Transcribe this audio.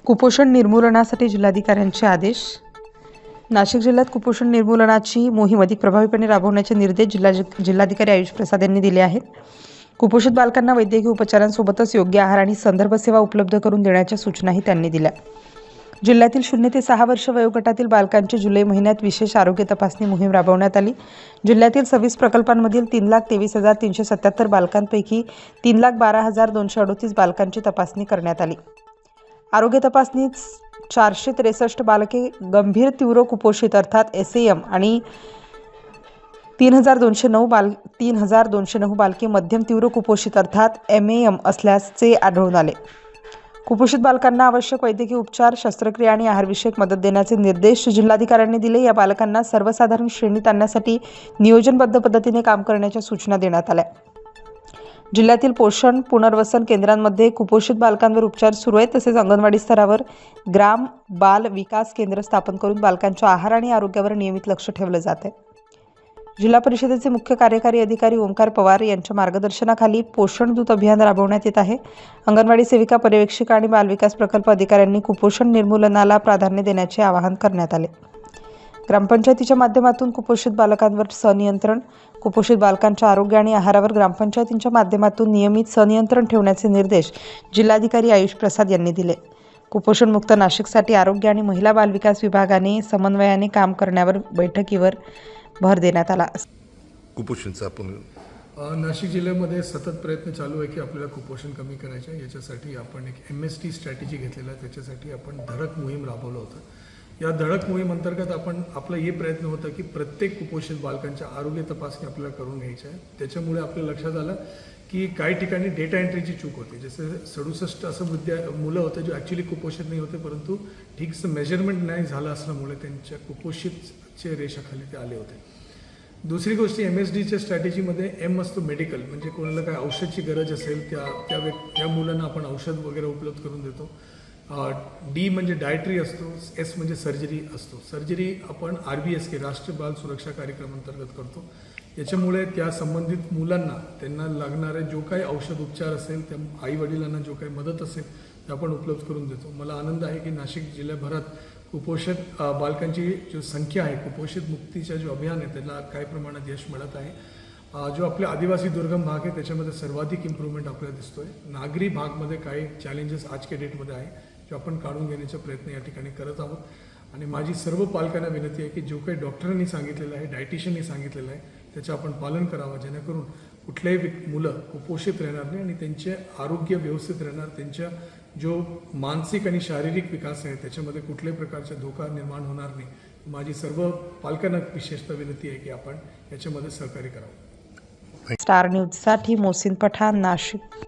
कुपोषण निर्मूलनासाठी जिल्हाधिकाऱ्यांचे आदेश. नाशिक जिल्ह्यात कुपोषण निर्मूलनाची मोहीम अधिक प्रभावीपणे राबवण्याचे निर्देश जिल्हाधिकारी आयुष प्रसाद यांनी दिले आहेत. कुपोषित बालकांना वैद्यकीय उपचारांसोबतच योग्य आहार आणि संदर्भ सेवा उपलब्ध करून देण्याच्या सूचनाही त्यांनी दिल्या. जिल्ह्यातील 0 ते 6 वर्ष वयोगटातील बालकांची जुलै महिन्यात विशेष आरोग्य तपासणी मोहीम राबवण्यात आली. जिल्ह्यातील 26 प्रकल्पांमधील 3,23,377 बालकांपैकी 3,12,238 बालकांची तपासणी करण्यात आली. आरोग्य तपासणीत 463 बालके गंभीर तीव्र कुपोषित अर्थात SAM आणि 3,209 बालके मध्यम तीव्र कुपोषित अर्थात MAM असल्याचे आढळून आले. कुपोषित बालकांना आवश्यक वैद्यकीय उपचार, शस्त्रक्रिया आणि आहारविषयक मदत देण्याचे निर्देश जिल्हाधिकाऱ्यांनी दिले. या बालकांना सर्वसाधारण श्रेणीत आणण्यासाठी नियोजनबद्ध पद्धतीने काम करण्याच्या सूचना देण्यात आल्या. जिल्ह्यातील पोषण पुनर्वसन केंद्रांमध्ये कुपोषित बालकांवर उपचार सुरू आहेत. तसेच अंगणवाडी स्तरावर ग्राम बाल विकास केंद्र स्थापन करून बालकांच्या आहार आणि आरोग्यावर नियमित लक्ष ठेवले जात आहे. जिल्हा परिषदेचे मुख्य कार्यकारी अधिकारी ओंकार पवार यांच्या मार्गदर्शनाखाली पोषण दूत अभियान राबवण्यात येत आहे. अंगणवाडी सेविका, पर्यवेक्षिका आणि बालविकास प्रकल्प अधिकाऱ्यांनी कुपोषण निर्मूलनाला प्राधान्य देण्याचे आवाहन करण्यात आले. ग्रामपंचायतीच्या माध्यमातून कुपोषित बालकांवर सनियंत्रण, कुपोषित बालकांच्या आरोग्य आणि आहारावर ग्रामपंचायतींच्या माध्यमातून नियमित सनियंत्रण ठेवण्याचे निर्देश जिल्हाधिकारी आयुष प्रसाद यांनी दिले. कुपोषणमुक्त नाशिकसाठी आरोग्य आणि महिला बालविकास विभागाने समन्वयाने काम करण्यावर बैठकीवर भर देण्यात आला. कुपोषणचा आपण नाशिक जिल्ह्यामध्ये सतत प्रयत्न चालू आहे की आपल्याला कुपोषण कमी करायचं आहे. याच्यासाठी आपण एक MST स्ट्रॅटेजी घेतलेला आहे. त्याच्यासाठी आपण धडक मोहीम राबवलं होतं. या धडक मोहीम अंतर्गत आपला हे प्रयत्न होता की प्रत्येक कुपोषित बालकांच्या आरोग्य तपासणी आपल्याला करून घ्यायची आहे. त्याच्यामुळे आपल्या लक्षात आलं की काही ठिकाणी डेटा एंट्रीची चूक होती. जसे 67 असं मुलं होतं जे ॲक्च्युली कुपोषित नाही होते, परंतु ठीकसं मेजरमेंट नाही झालं असल्यामुळे त्यांच्या कुपोषितचे रेषाखाली ते आले होते. दुसरी गोष्ट MSDच्या स्ट्रॅटेजीमध्ये M असतो मेडिकल, म्हणजे कोणाला काय औषधची गरज असेल त्या मुलांना आपण औषध वगैरे उपलब्ध करून देतो. D म्हणजे डायटरी असतो. S म्हणजे सर्जरी असतो. सर्जरी आपण RBSK राष्ट्रीय बाल सुरक्षा कार्यक्रम अंतर्गत करतो. याच्यामुळे त्या संबंधित मुलांना त्यांना लागणारे जो काही औषध उपचार असेल, त्या आई वडिलांना जो काही मदत असेल ते आपण उपलब्ध करून देतो. मला आनंद आहे की नाशिक जिल्ह्याभरात कुपोषित बालकांची जो संख्या आहे, कुपोषित मुक्तीचा जो अभियान आहे त्याला काही प्रमाणात यश मिळत आहे. जो आपले आदिवासी दुर्गम भाग आहे त्याच्यामध्ये सर्वाधिक इम्प्रूव्हमेंट आपल्याला दिसतोय. नागरी भागमध्ये काही चॅलेंजेस आजच्या डेटमध्ये आहे जे आपण काढून घेण्याचा प्रयत्न या ठिकाणी करत आहोत. आणि माझी सर्व पालकांना विनंती आहे की जो काही डॉक्टरांनी सांगितलेलं आहे, डायटिशियननी सांगितलेलं आहे त्याचं आपण पालन करावं, जेणेकरून कुठल्याही मुलं कुपोषित राहणार नाही आणि त्यांचे आरोग्य व्यवस्थित राहणार. त्यांच्या जो मानसिक आणि शारीरिक विकास आहे त्याच्यामध्ये कुठल्याही प्रकारचा धोका निर्माण होणार नाही. माझी सर्व पालकांना विशेषतः विनंती आहे की आपण याच्यामध्ये सहकार्य करावं. स्टार न्यूजसाठी मोहसिन पठाण, नाशिक.